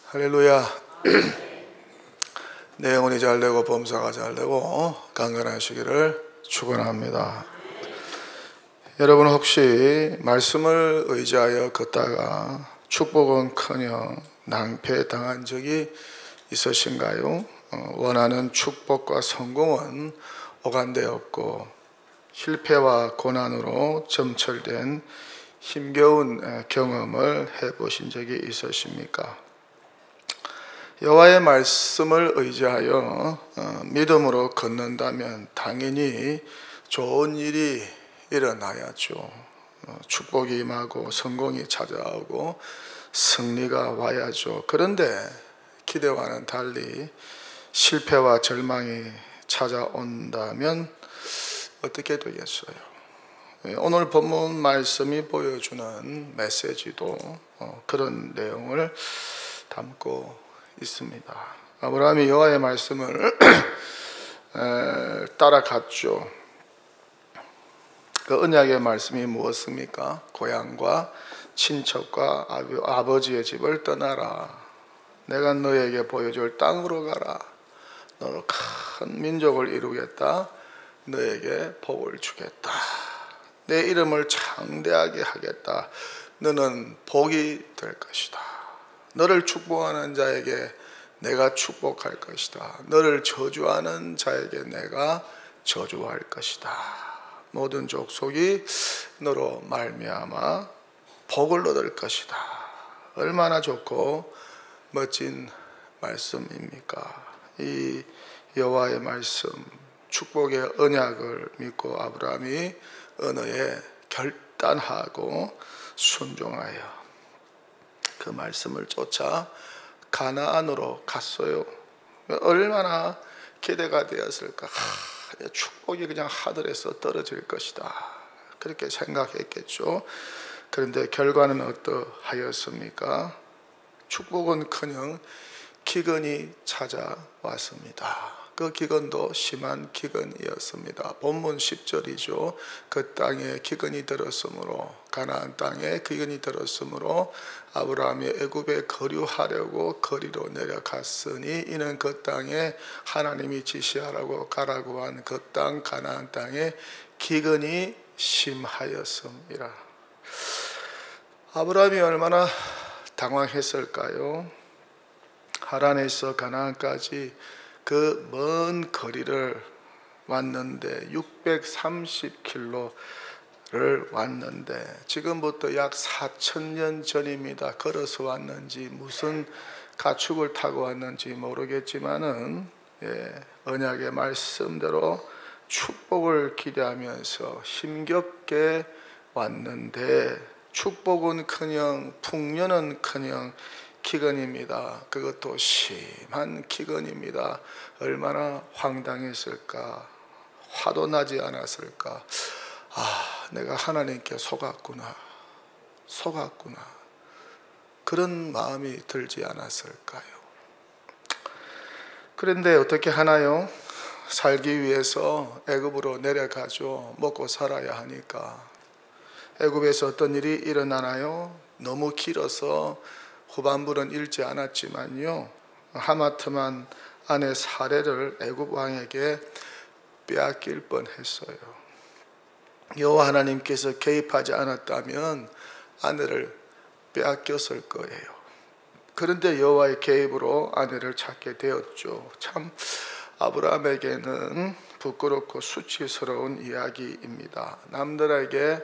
할렐루야. 내 영혼이 잘되고 범사가 잘되고 강건하시기를 축원합니다. 여러분 혹시 말씀을 의지하여 걷다가 축복은커녕 낭패당한 적이 있으신가요? 원하는 축복과 성공은 오간데 없고 실패와 고난으로 점철된 힘겨운 경험을 해보신 적이 있으십니까? 여호와의 말씀을 의지하여 믿음으로 걷는다면 당연히 좋은 일이 일어나야죠. 축복이 임하고 성공이 찾아오고 승리가 와야죠. 그런데 기대와는 달리 실패와 절망이 찾아온다면 어떻게 되겠어요? 오늘 본문 말씀이 보여주는 메시지도 그런 내용을 담고 있습니다. 아브라함이 여호와의 말씀을 따라갔죠. 그 언약의 말씀이 무엇입니까? 고향과 친척과 아버지의 집을 떠나라. 내가 너에게 보여줄 땅으로 가라. 너로 큰 민족을 이루겠다. 너에게 복을 주겠다. 내 이름을 창대하게 하겠다. 너는 복이 될 것이다. 너를 축복하는 자에게 내가 축복할 것이다. 너를 저주하는 자에게 내가 저주할 것이다. 모든 족속이 너로 말미암아 복을 얻을 것이다. 얼마나 좋고 멋진 말씀입니까? 이 여호와의 말씀, 축복의 언약을 믿고 아브라함이 언어에 결단하고 순종하여 그 말씀을 쫓아 가나안으로 갔어요. 얼마나 기대가 되었을까. 축복이 그냥 하늘에서 떨어질 것이다. 그렇게 생각했겠죠. 그런데 결과는 어떠하였습니까? 축복은커녕 기근이 찾아왔습니다. 그 기근도 심한 기근이었습니다. 본문 10절이죠. 그 땅에 기근이 들었으므로, 가나안 땅에 기근이 들었으므로 아브라함이 애굽에 거류하려고 거리로 내려갔으니 이는 그 땅에 하나님이 지시하라고 가라고 한 그 땅 가나안 땅에 기근이 심하였습니다. 아브라함이 얼마나 당황했을까요? 하란에서 가나안까지 그 먼 거리를 왔는데 630km를 왔는데 지금부터 약 4000년 전입니다. 걸어서 왔는지 무슨 가축을 타고 왔는지 모르겠지만은 언약의 말씀대로 축복을 기대하면서 힘겹게 왔는데 축복은커녕 풍년은커녕 기근입니다. 그것도 심한 기근입니다. 얼마나 황당했을까. 화도 나지 않았을까. 내가 하나님께 속았구나. 그런 마음이 들지 않았을까요? 그런데 어떻게 하나요? 살기 위해서 애굽으로 내려가죠. 먹고 살아야 하니까. 애굽에서 어떤 일이 일어나나요? 너무 길어서 후반부는 읽지 않았지만요, 하마트만 아내 사례를 애굽 왕에게 빼앗길 뻔했어요. 여호와 하나님께서 개입하지 않았다면 아내를 빼앗겼을 거예요. 그런데 여호와의 개입으로 아내를 찾게 되었죠. 참 아브라함에게는 부끄럽고 수치스러운 이야기입니다. 남들에게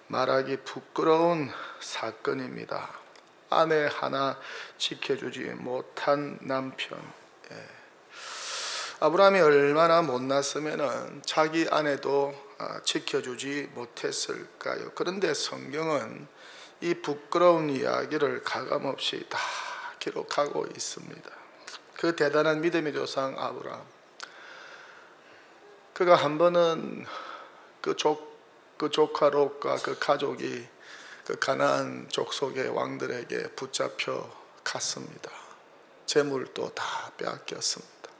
말하기 부끄러운 사건입니다. 아내 하나 지켜주지 못한 남편. 아브라함이 얼마나 못났으면 자기 아내도 지켜주지 못했을까요? 그런데 성경은 이 부끄러운 이야기를 가감없이 다 기록하고 있습니다. 그 대단한 믿음의 조상 아브라함, 그가 한 번은 그 조카 롯과 그 가족이 그 가나안 족속의 왕들에게 붙잡혀 갔습니다. 재물도 다 빼앗겼습니다.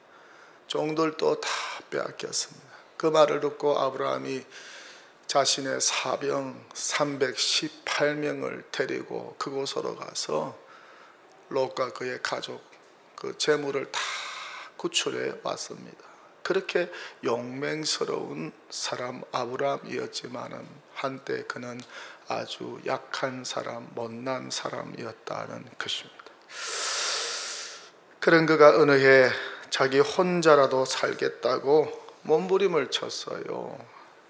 종들도 다 빼앗겼습니다. 그 말을 듣고 아브라함이 자신의 사병 318명을 데리고 그곳으로 가서 롯과 그의 가족 그 재물을 다 구출해 왔습니다. 그렇게 용맹스러운 사람 아브라함이었지만은 한때 그는 아주 약한 사람, 못난 사람이었다는 것입니다. 그런 그가 어느 해 자기 혼자라도 살겠다고 몸부림을 쳤어요.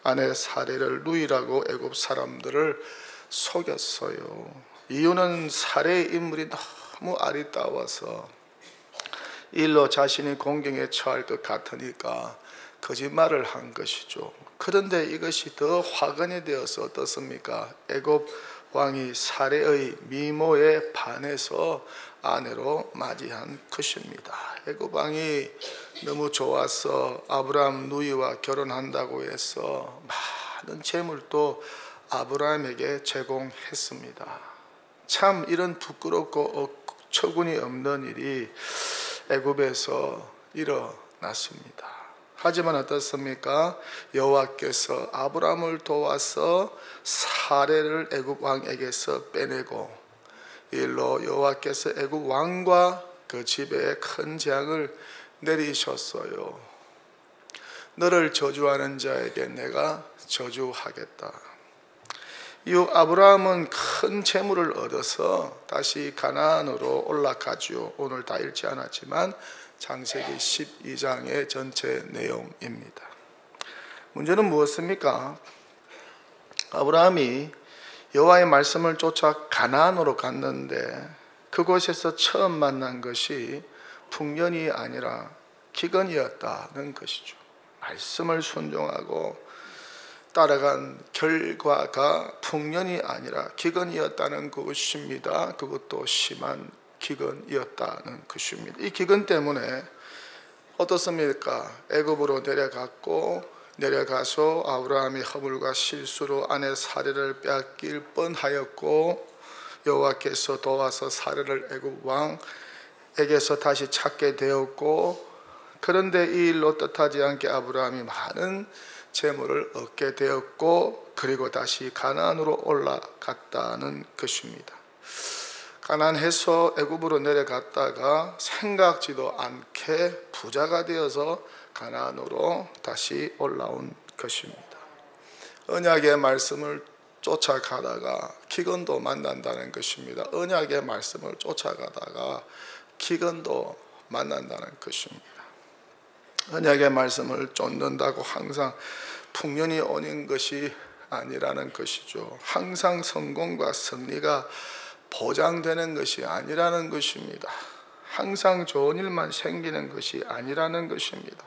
아내 사레를 누이라고 애굽 사람들을 속였어요. 이유는 사레의 인물이 너무 아리따워서 일로 자신이 공경에 처할 것 같으니까 거짓말을 한 것이죠. 그런데 이것이 더 화근이 되어서 어떻습니까? 애굽 왕이 사레의 미모에 반해서 아내로 맞이한 것입니다. 애굽 왕이 너무 좋아서 아브라함 누이와 결혼한다고 해서 많은 재물도 아브라함에게 제공했습니다. 참 이런 부끄럽고 처군이 없는 일이 애굽에서 일어났습니다. 하지만 어떻습니까? 여호와께서 아브라함을 도와서 사레를 애굽 왕에게서 빼내고 일로 여호와께서 애굽 왕과 그 집에 큰 재앙을 내리셨어요. 너를 저주하는 자에게 내가 저주하겠다. 이후 아브라함은 큰 재물을 얻어서 다시 가나안으로 올라가죠. 오늘 다 읽지 않았지만 창세기 12장의 전체 내용입니다. 문제는 무엇입니까? 아브라함이 여호와의 말씀을 쫓아 가나안으로 갔는데 그곳에서 처음 만난 것이 풍년이 아니라 기근이었다는 것이죠. 말씀을 순종하고 따라간 결과가 풍년이 아니라 기근이었다는 것입니다. 그것도 심한 기근이었다는 것입니다. 이 기근 때문에 어떻습니까? 애굽으로 내려가서 아브라함이 허물과 실수로 아내 사레를 빼앗길 뻔하였고 여호와께서 도와서 사레를 애굽 왕에게서 다시 찾게 되었고, 그런데 이 일로 뜻하지 않게 아브라함이 많은 재물을 얻게 되었고 그리고 다시 가나안으로 올라갔다는 것입니다. 가나안에서 애굽으로 내려갔다가 생각지도 않게 부자가 되어서 가나안으로 다시 올라온 것입니다. 언약의 말씀을 쫓아가다가 기근도 만난다는 것입니다. 언약의 말씀을 쫓아가다가 기근도 만난다는 것입니다. 언약의 말씀을 쫓는다고 항상 풍년이 오는 것이 아니라는 것이죠. 항상 성공과 승리가 보장되는 것이 아니라는 것입니다. 항상 좋은 일만 생기는 것이 아니라는 것입니다.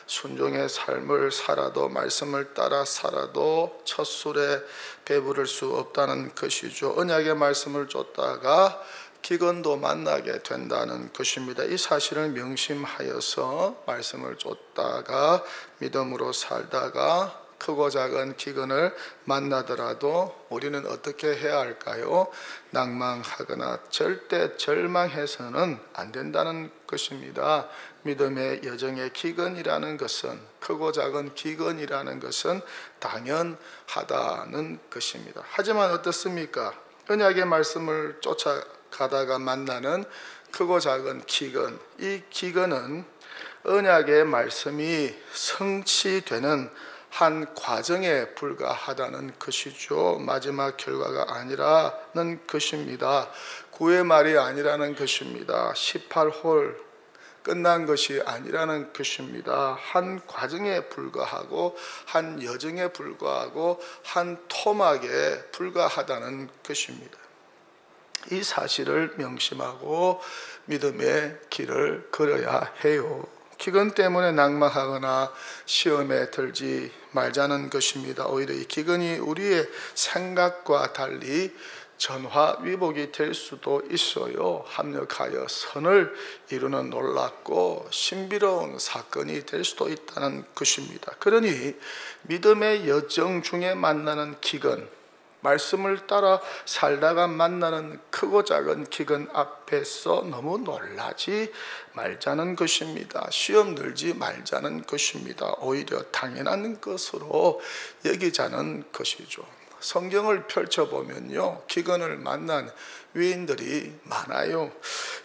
순종의 삶을 살아도 말씀을 따라 살아도 첫 술에 배부를 수 없다는 것이죠. 언약의 말씀을 쫓다가 기근도 만나게 된다는 것입니다. 이 사실을 명심하여서 말씀을 쫓다가 믿음으로 살다가 크고 작은 기근을 만나더라도 우리는 어떻게 해야 할까요? 낭망하거나 절대 절망해서는 안 된다는 것입니다. 믿음의 여정의 기근이라는 것은, 크고 작은 기근이라는 것은 당연하다는 것입니다. 하지만 어떻습니까? 언약의 말씀을 쫓아가다가 만나는 크고 작은 기근, 이 기근은 언약의 말씀이 성취되는 한 과정에 불과하다는 것이죠. 마지막 결과가 아니라는 것입니다. 9회 말이 아니라는 것입니다. 18홀 끝난 것이 아니라는 것입니다. 한 과정에 불과하고 한 여정에 불과하고 한 토막에 불과하다는 것입니다. 이 사실을 명심하고 믿음의 길을 걸어야 해요. 기근 때문에 낭망하거나 시험에 들지 말자는 것입니다. 오히려 이 기근이 우리의 생각과 달리 전화위복이 될 수도 있어요. 합력하여 선을 이루는 놀랍고 신비로운 사건이 될 수도 있다는 것입니다. 그러니 믿음의 여정 중에 만나는 기근, 말씀을 따라 살다가 만나는 크고 작은 기근 앞에서 너무 놀라지 말자는 것입니다. 시험 들지 말자는 것입니다. 오히려 당연한 것으로 여기자는 것이죠. 성경을 펼쳐보면요, 기근을 만난 위인들이 많아요.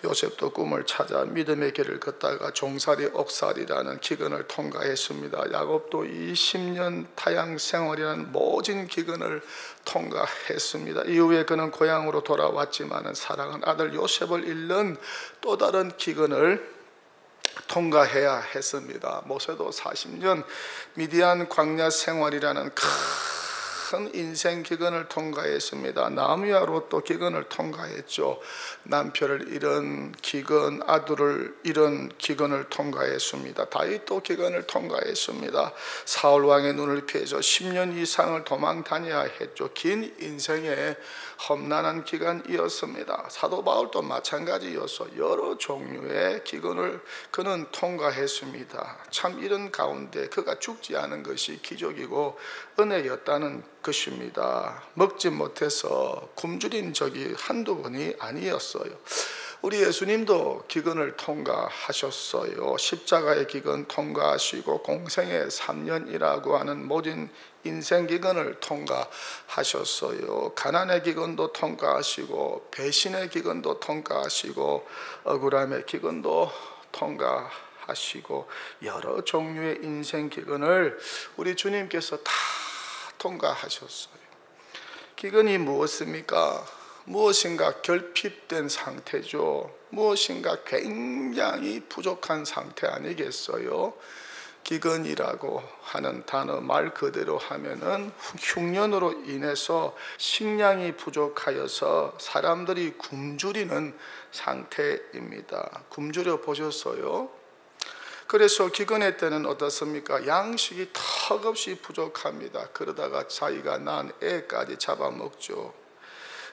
요셉도 꿈을 찾아 믿음의 길을 걷다가 종살이 옥살이라는 기근을 통과했습니다. 야곱도 20년 타양 생활이라는 모진 기근을 통과했습니다. 이후에 그는 고향으로 돌아왔지만 사랑하는 아들 요셉을 잃는 또 다른 기근을 통과해야 했습니다. 모세도 40년 미디안 광야 생활이라는 큰 인생 기근을 통과했습니다. 나무야 롯도 기근을 통과했죠. 남편을 잃은 기근, 아들을 잃은 기근을 통과했습니다. 다윗도 기근을 통과했습니다. 사울 왕의 눈을 피해서 10년 이상을 도망 다녀야 했죠. 긴 인생의 험난한 기간이었습니다. 사도 바울도 마찬가지여서 여러 종류의 기근을 그는 통과했습니다. 참 이런 가운데 그가 죽지 않은 것이 기적이고 은혜였다는 것입니다. 먹지 못해서 굶주린 적이 한두 번이 아니었어요. 우리 예수님도 기근을 통과하셨어요. 십자가의 기근 통과하시고 공생의 3년이라고 하는 모든 인생 기근을 통과하셨어요. 가난의 기근도 통과하시고 배신의 기근도 통과하시고 억울함의 기근도 통과하시고 여러 종류의 인생 기근을 우리 주님께서 다 통과하셨어요. 기근이 무엇입니까? 무엇인가 결핍된 상태죠. 무엇인가 굉장히 부족한 상태 아니겠어요? 기근이라고 하는 단어 말 그대로 하면은 흉년으로 인해서 식량이 부족하여서 사람들이 굶주리는 상태입니다. 굶주려 보셨어요? 그래서 기근의 때는 어떻습니까? 양식이 턱없이 부족합니다. 그러다가 자기가 낳은 애까지 잡아먹죠.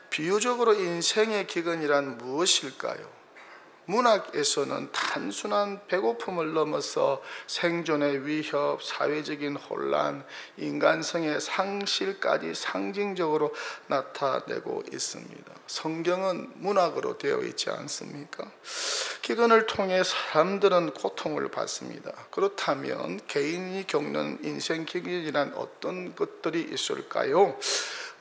비유적으로 인생의 기근이란 무엇일까요? 문학에서는 단순한 배고픔을 넘어서 생존의 위협, 사회적인 혼란, 인간성의 상실까지 상징적으로 나타내고 있습니다. 성경은 문학으로 되어 있지 않습니까? 기근을 통해 사람들은 고통을 받습니다. 그렇다면 개인이 겪는 인생 기근이란 어떤 것들이 있을까요?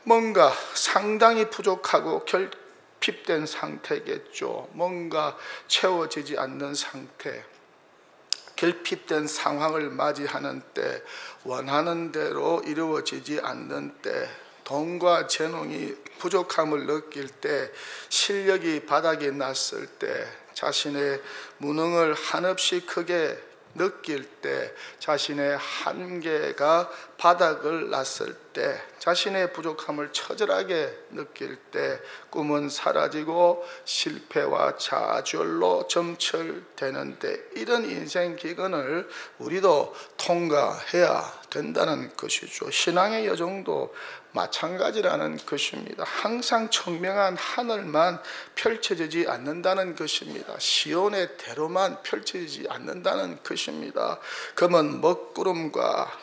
뭔가 상당히 부족하고 결핍된 상태겠죠. 뭔가 채워지지 않는 상태, 결핍된 상황을 맞이하는 때, 원하는 대로 이루어지지 않는 때, 돈과 재능이 부족함을 느낄 때, 실력이 바닥이 났을 때, 자신의 무능을 한없이 크게 느낄 때, 자신의 한계가 바닥을 났을 때, 자신의 부족함을 처절하게 느낄 때, 꿈은 사라지고 실패와 좌절로 점철되는데, 이런 인생 기근을 우리도 통과해야 된다는 것이죠. 신앙의 여정도 마찬가지라는 것입니다. 항상 청명한 하늘만 펼쳐지지 않는다는 것입니다. 시온의 대로만 펼쳐지지 않는다는 것입니다. 그러면 먹구름과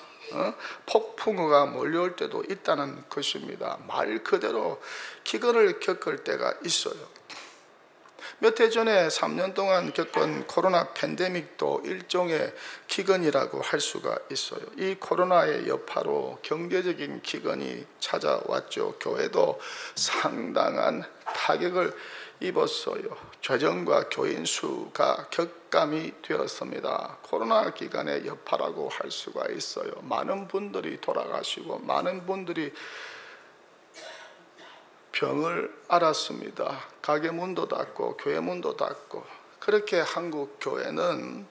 폭풍우가 몰려올 때도 있다는 것입니다. 말 그대로 기근을 겪을 때가 있어요. 몇 해 전에 3년 동안 겪은 코로나 팬데믹도 일종의 기근이라고 할 수가 있어요. 이 코로나의 여파로 경제적인 기근이 찾아왔죠. 교회도 상당한 타격을 입었어요. 재정과 교인 수가 격감이 되었습니다. 코로나 기간의 여파라고 할 수가 있어요. 많은 분들이 돌아가시고 많은 분들이 병을 앓았습니다. 가게 문도 닫고 교회 문도 닫고, 그렇게 한국 교회는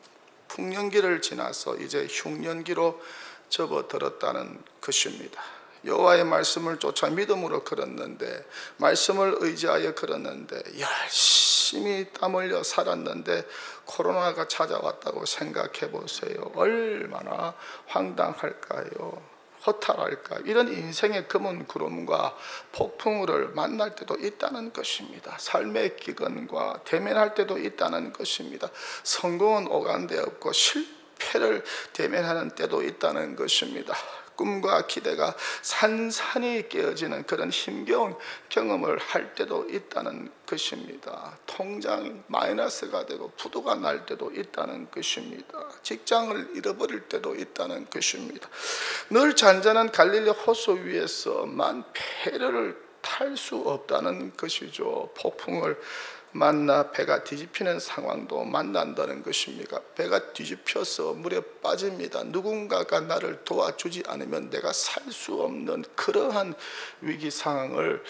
풍년기를 지나서 이제 흉년기로 접어들었다는 것입니다. 여호와의 말씀을 쫓아 믿음으로 걸었는데, 말씀을 의지하여 걸었는데, 열심히 땀 흘려 살았는데 코로나가 찾아왔다고 생각해 보세요. 얼마나 황당할까요? 허탈할까? 이런 인생의 검은 구름과 폭풍우를 만날 때도 있다는 것입니다. 삶의 기근과 대면할 때도 있다는 것입니다. 성공은 오간데 없고 실패를 대면하는 때도 있다는 것입니다. 꿈과 기대가 산산이 깨어지는 그런 힘겨운 경험을 할 때도 있다는 것입니다. 통장 마이너스가 되고 부도가 날 때도 있다는 것입니다. 직장을 잃어버릴 때도 있다는 것입니다. 늘 잔잔한 갈릴리 호수 위에서만 배를 탈 수 없다는 것이죠. 폭풍을 만나 배가 뒤집히는 상황도 만난다는 것입니까? 배가 뒤집혀서 물에 빠집니다. 누군가가 나를 도와주지 않으면 내가 살 수 없는 그러한 위기 상황을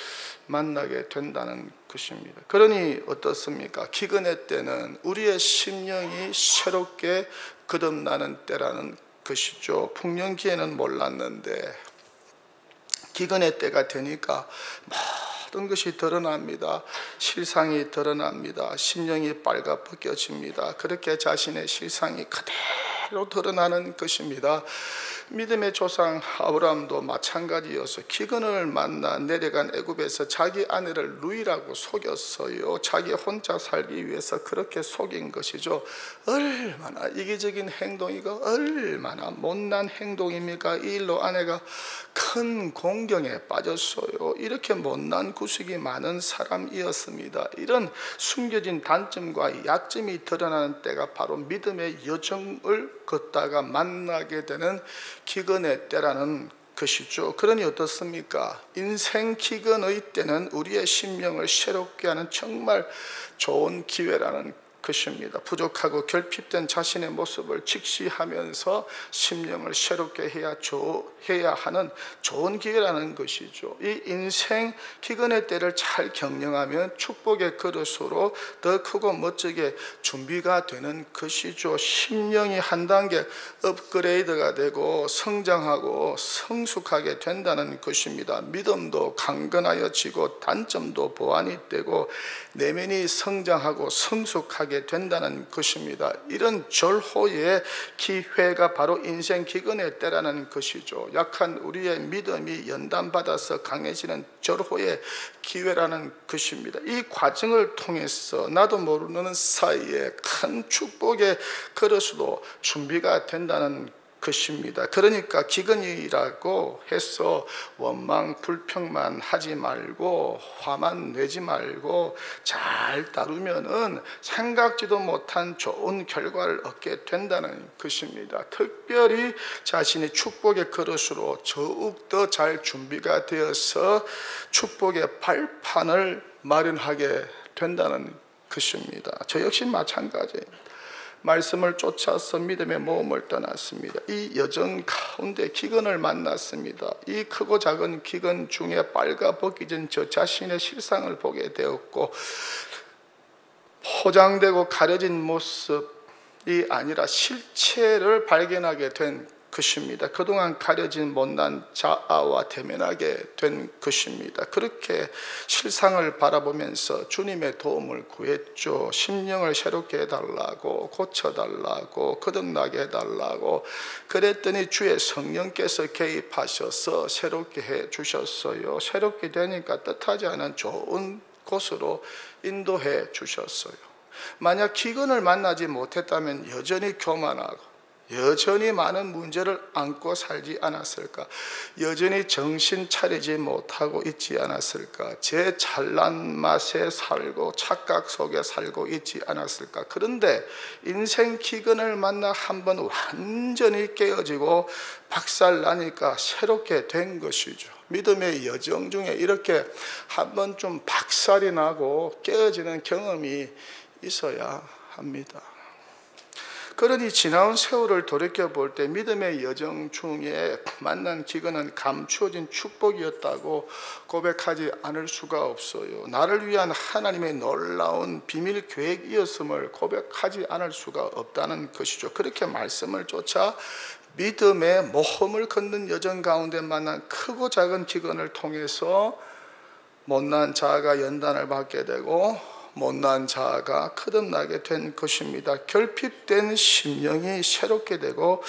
만나게 된다는 것입니다. 그러니 어떻습니까? 기근의 때는 우리의 심령이 새롭게 거듭나는 때라는 것이죠. 풍년기에는 몰랐는데 기근의 때가 되니까 모든 것이 드러납니다. 실상이 드러납니다. 심령이 빨가벗겨집니다. 그렇게 자신의 실상이 그대로 드러나는 것입니다. 믿음의 조상 아브라함도 마찬가지여서 기근을 만나 내려간 애굽에서 자기 아내를 루이라고 속였어요. 자기 혼자 살기 위해서 그렇게 속인 것이죠. 얼마나 이기적인 행동이고 얼마나 못난 행동입니까? 이 일로 아내가 큰 공경에 빠졌어요. 이렇게 못난 구석이 많은 사람이었습니다. 이런 숨겨진 단점과 약점이 드러나는 때가 바로 믿음의 여정을 걷다가 만나게 되는 기근의 때라는 것이죠. 그러니 어떻습니까? 인생 기근의 때는 우리의 심령을 새롭게 하는 정말 좋은 기회라는 것입니다. 부족하고 결핍된 자신의 모습을 직시하면서 심령을 새롭게 해야 하는 좋은 기회라는 것이죠. 이 인생 기근의 때를 잘 경영하면 축복의 그릇으로 더 크고 멋지게 준비가 되는 것이죠. 심령이 한 단계 업그레이드가 되고 성장하고 성숙하게 된다는 것입니다. 믿음도 강건하여지고 단점도 보완이 되고 내면이 성장하고 성숙하게 된다는 것입니다. 이런 절호의 기회가 바로 인생 기근의 때라는 것이죠. 약한 우리의 믿음이 연단받아서 강해지는 절호의 기회라는 것입니다. 이 과정을 통해서 나도 모르는 사이에 큰 축복의 그릇으로 준비가 된다는 것입니다. 그러니까 기근이라고 해서 원망 불평만 하지 말고 화만 내지 말고 잘 다루면은 생각지도 못한 좋은 결과를 얻게 된다는 것입니다. 특별히 자신이 축복의 그릇으로 더욱더 잘 준비가 되어서 축복의 발판을 마련하게 된다는 것입니다. 저 역시 마찬가지입니다. 말씀을 쫓아서 믿음의 모험을 떠났습니다. 이 여정 가운데 기근을 만났습니다. 이 크고 작은 기근 중에 빨가벗겨진 저 자신의 실상을 보게 되었고 포장되고 가려진 모습이 아니라 실체를 발견하게 된 것입니다. 그동안 가려진 못난 자아와 대면하게 된 것입니다. 그렇게 실상을 바라보면서 주님의 도움을 구했죠. 심령을 새롭게 해달라고, 고쳐달라고, 거듭나게 해달라고 그랬더니 주의 성령께서 개입하셔서 새롭게 해주셨어요. 새롭게 되니까 뜻하지 않은 좋은 곳으로 인도해 주셨어요. 만약 기근을 만나지 못했다면 여전히 교만하고 여전히 많은 문제를 안고 살지 않았을까? 여전히 정신 차리지 못하고 있지 않았을까? 제 잘난 맛에 살고 착각 속에 살고 있지 않았을까? 그런데 인생 기근을 만나 한번 완전히 깨어지고 박살나니까 새롭게 된 것이죠. 믿음의 여정 중에 이렇게 한번 좀 박살이 나고 깨어지는 경험이 있어야 합니다. 그러니 지나온 세월을 돌이켜볼 때 믿음의 여정 중에 만난 기근은 감추어진 축복이었다고 고백하지 않을 수가 없어요. 나를 위한 하나님의 놀라운 비밀 계획이었음을 고백하지 않을 수가 없다는 것이죠. 그렇게 말씀을 쫓아 믿음의 모험을 걷는 여정 가운데 만난 크고 작은 기근을 통해서 못난 자아가 연단을 받게 되고 못난 자아가 거듭나게 된 것입니다. 결핍된 심령이 새롭게 되고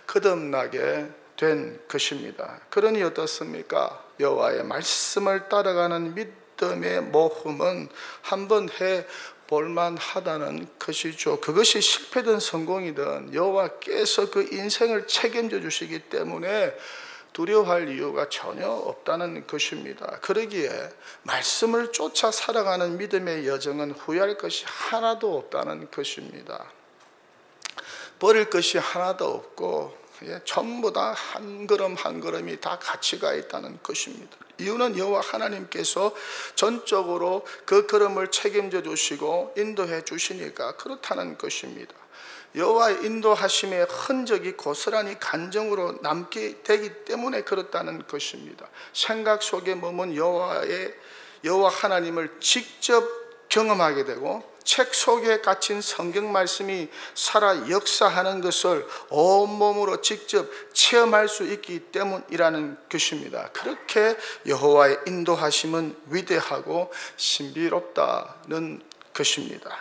거듭나게 된 것입니다. 그러니 어떻습니까? 여호와의 말씀을 따라가는 믿음의 모험은 한번 해 볼만하다는 것이죠. 그것이 실패든 성공이든 여호와께서 그 인생을 책임져 주시기 때문에 두려워할 이유가 전혀 없다는 것입니다. 그러기에 말씀을 쫓아 살아가는 믿음의 여정은 후회할 것이 하나도 없다는 것입니다. 버릴 것이 하나도 없고 전부 다 한 걸음 한 걸음이 다 가치가 있다는 것입니다. 이유는 여호와 하나님께서 전적으로 그 걸음을 책임져 주시고 인도해 주시니까 그렇다는 것입니다. 여호와의 인도하심의 흔적이 고스란히 감정으로 남게 되기 때문에 그렇다는 것입니다. 생각 속에 머문 여호와 하나님을 직접 경험하게 되고 책 속에 갇힌 성경 말씀이 살아 역사하는 것을 온몸으로 직접 체험할 수 있기 때문이라는 것입니다. 그렇게 여호와의 인도하심은 위대하고 신비롭다는 것입니다.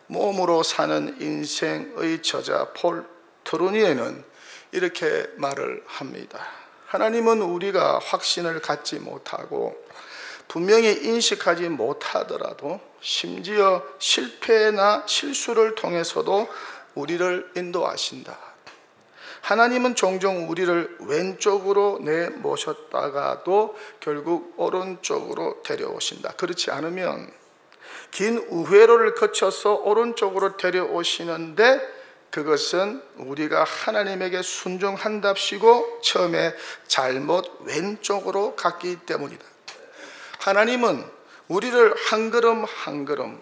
몸으로 사는 인생의 저자 폴 트루니에는 이렇게 말을 합니다. 하나님은 우리가 확신을 갖지 못하고 분명히 인식하지 못하더라도 심지어 실패나 실수를 통해서도 우리를 인도하신다. 하나님은 종종 우리를 왼쪽으로 내모셨다가도 결국 오른쪽으로 데려오신다. 그렇지 않으면 긴 우회로를 거쳐서 오른쪽으로 데려오시는데 그것은 우리가 하나님에게 순종한답시고 처음에 잘못 왼쪽으로 갔기 때문이다. 하나님은 우리를 한 걸음 한 걸음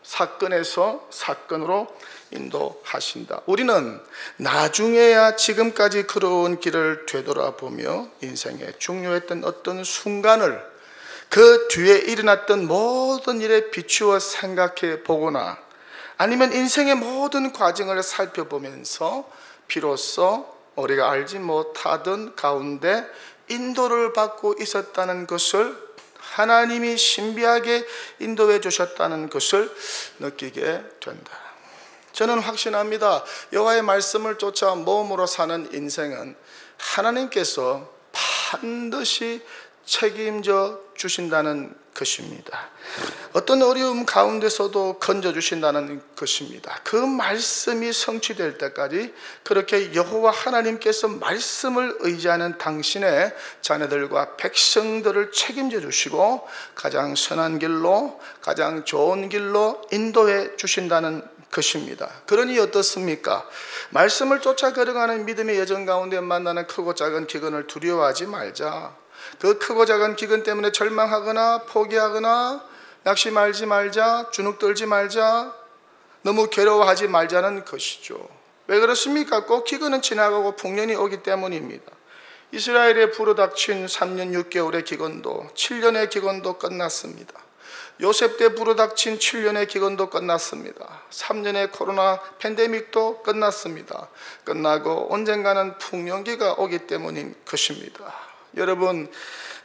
사건에서 사건으로 인도하신다. 우리는 나중에야 지금까지 걸어온 길을 되돌아보며 인생에 중요했던 어떤 순간을 그 뒤에 일어났던 모든 일에 비추어 생각해 보거나 아니면 인생의 모든 과정을 살펴보면서 비로소 우리가 알지 못하던 가운데 인도를 받고 있었다는 것을 하나님이 신비하게 인도해 주셨다는 것을 느끼게 된다. 저는 확신합니다. 여호와의 말씀을 쫓아 몸으로 사는 인생은 하나님께서 반드시 책임져 주신다는 것입니다. 어떤 어려움 가운데서도 건져주신다는 것입니다. 그 말씀이 성취될 때까지 그렇게 여호와 하나님께서 말씀을 의지하는 당신의 자녀들과 백성들을 책임져 주시고 가장 선한 길로 가장 좋은 길로 인도해 주신다는 것입니다. 그러니 어떻습니까? 말씀을 쫓아 걸어가는 믿음의 여정 가운데 만나는 크고 작은 기근을 두려워하지 말자. 그 크고 작은 기근 때문에 절망하거나 포기하거나 낙심하지 말자, 주눅 들지 말자, 너무 괴로워하지 말자는 것이죠. 왜 그렇습니까? 꼭 기근은 지나가고 풍년이 오기 때문입니다. 이스라엘에 불어닥친 3년 6개월의 기근도 7년의 기근도 끝났습니다. 요셉 때 불어닥친 7년의 기근도 끝났습니다. 3년의 코로나 팬데믹도 끝났습니다. 끝나고 언젠가는 풍년기가 오기 때문인 것입니다. 여러분,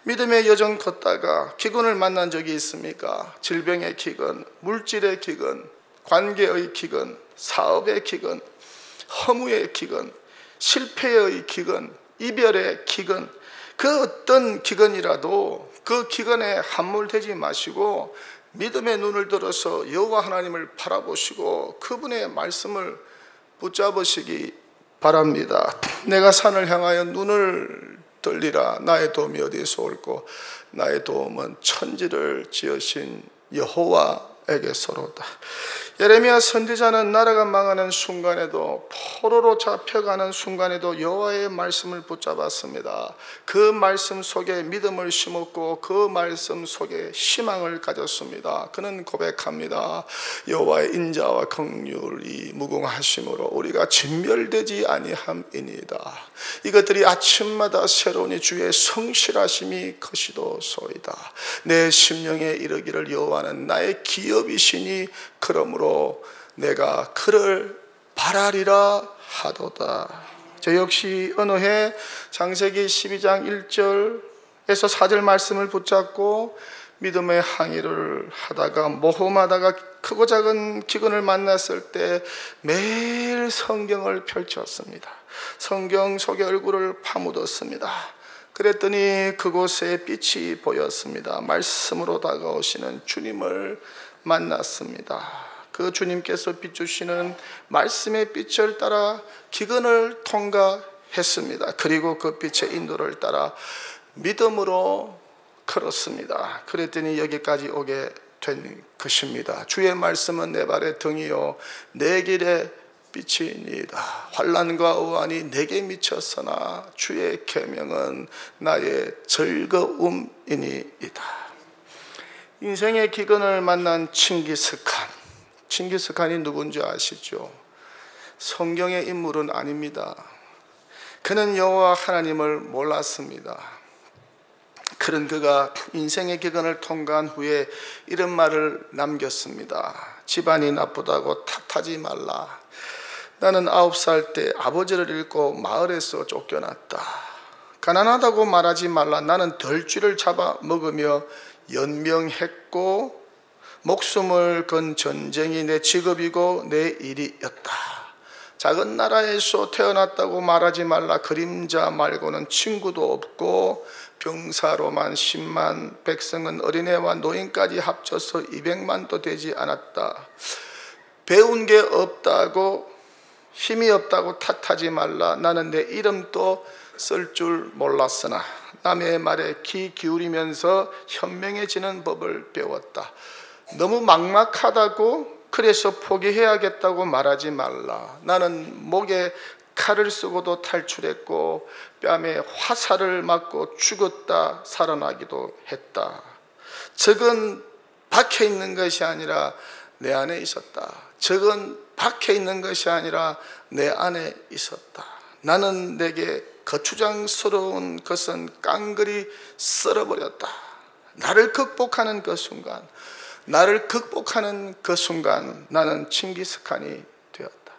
믿음의 여정 걷다가 기근을 만난 적이 있습니까? 질병의 기근, 물질의 기근, 관계의 기근, 사업의 기근, 허무의 기근, 실패의 기근, 이별의 기근, 그 어떤 기근이라도 그 기근에 함몰되지 마시고 믿음의 눈을 들어서 여호와 하나님을 바라보시고 그분의 말씀을 붙잡으시기 바랍니다. 내가 산을 향하여 눈을 들리라. 나의 도움이 어디에서 올고 나의 도움은 천지를 지으신 여호와에게서로다. 예레미야 선지자는 나라가 망하는 순간에도 포로로 잡혀가는 순간에도 여호와의 말씀을 붙잡았습니다. 그 말씀 속에 믿음을 심었고 그 말씀 속에 희망을 가졌습니다. 그는 고백합니다. 여호와의 인자와 긍휼이 무궁하심으로 우리가 진멸되지 아니함이니이다. 이것들이 아침마다 새로우니 주의 성실하심이 크시도소이다. 내 심령에 이르기를 여호와는 나의 기업이시니 그러므로 내가 그를 바라리라 하도다. 저 역시 어느 해 창세기 12장 1절에서 4절 말씀을 붙잡고 믿음의 항해를 하다가 모험하다가 크고 작은 기근을 만났을 때 매일 성경을 펼쳤습니다. 성경 속에 얼굴을 파묻었습니다. 그랬더니 그곳에 빛이 보였습니다. 말씀으로 다가오시는 주님을 만났습니다. 그 주님께서 비추시는 말씀의 빛을 따라 기근을 통과했습니다. 했습니다. 그리고 그 빛의 인도를 따라 믿음으로 걸었습니다. 그랬더니 여기까지 오게 된 것입니다. 주의 말씀은 내 발의 등이요 내 길의 빛이니이다. 환난과 우환이 내게 미쳤으나 주의 계명은 나의 즐거움이니이다. 인생의 기근을 만난 칭기스칸이 누군지 아시죠? 성경의 인물은 아닙니다. 그는 여호와 하나님을 몰랐습니다. 그런 그가 인생의 기근을 통과한 후에 이런 말을 남겼습니다. 집안이 나쁘다고 탓하지 말라. 나는 9살 때 아버지를 잃고 마을에서 쫓겨났다. 가난하다고 말하지 말라. 나는 들쥐를 잡아 먹으며 연명했고 목숨을 건 전쟁이 내 직업이고 내 일이었다. 작은 나라에서 태어났다고 말하지 말라. 그림자 말고는 친구도 없고 병사로만 10만, 백성은 어린애와 노인까지 합쳐서 200만도 되지 않았다. 배운 게 없다고, 힘이 없다고 탓하지 말라. 나는 내 이름도 쓸 줄 몰랐으나 남의 말에 귀 기울이면서 현명해지는 법을 배웠다. 너무 막막하다고 그래서 포기해야겠다고 말하지 말라. 나는 목에 칼을 쓰고도 탈출했고 뺨에 화살을 맞고 죽었다 살아나기도 했다. 적은 박혀 있는 것이 아니라 내 안에 있었다. 적은 박혀 있는 것이 아니라 내 안에 있었다. 나는 내게 거추장스러운 것은 깡그리 썰어버렸다. 나를 극복하는 그 순간 나는 칭기스칸이 되었다.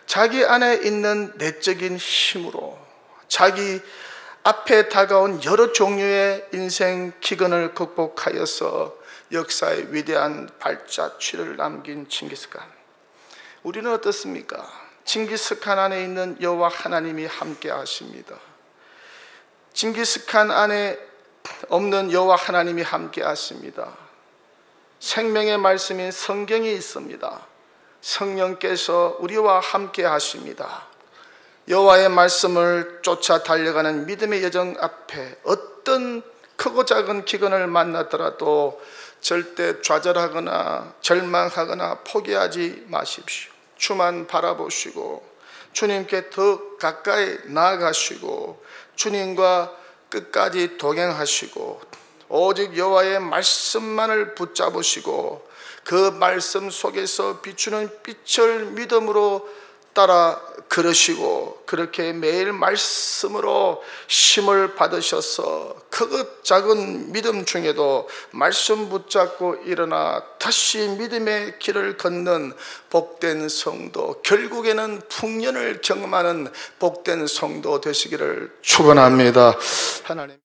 자기 안에 있는 내적인 힘으로 자기 앞에 다가온 여러 종류의 인생 기근을 극복하여서 역사의 위대한 발자취를 남긴 칭기스칸. 우리는 어떻습니까? 칭기스칸 안에 있는 여호와 하나님이 함께 하십니다. 칭기스칸 안에 없는 여호와 하나님이 함께 하십니다. 생명의 말씀인 성경이 있습니다. 성령께서 우리와 함께 하십니다. 여호와의 말씀을 쫓아 달려가는 믿음의 여정 앞에 어떤 크고 작은 기근을 만나더라도 절대 좌절하거나 절망하거나 포기하지 마십시오. 주만 바라보시고 주님께 더 가까이 나아가시고 주님과 끝까지 동행하시고 오직 여호와의 말씀만을 붙잡으시고 그 말씀 속에서 비추는 빛을 믿음으로 따라 걸으시고 그렇게 매일 말씀으로 힘을 받으셔서 크고 작은 믿음 중에도 말씀 붙잡고 일어나 다시 믿음의 길을 걷는 복된 성도, 결국에는 풍년을 경험하는 복된 성도 되시기를 축원합니다. 하나님.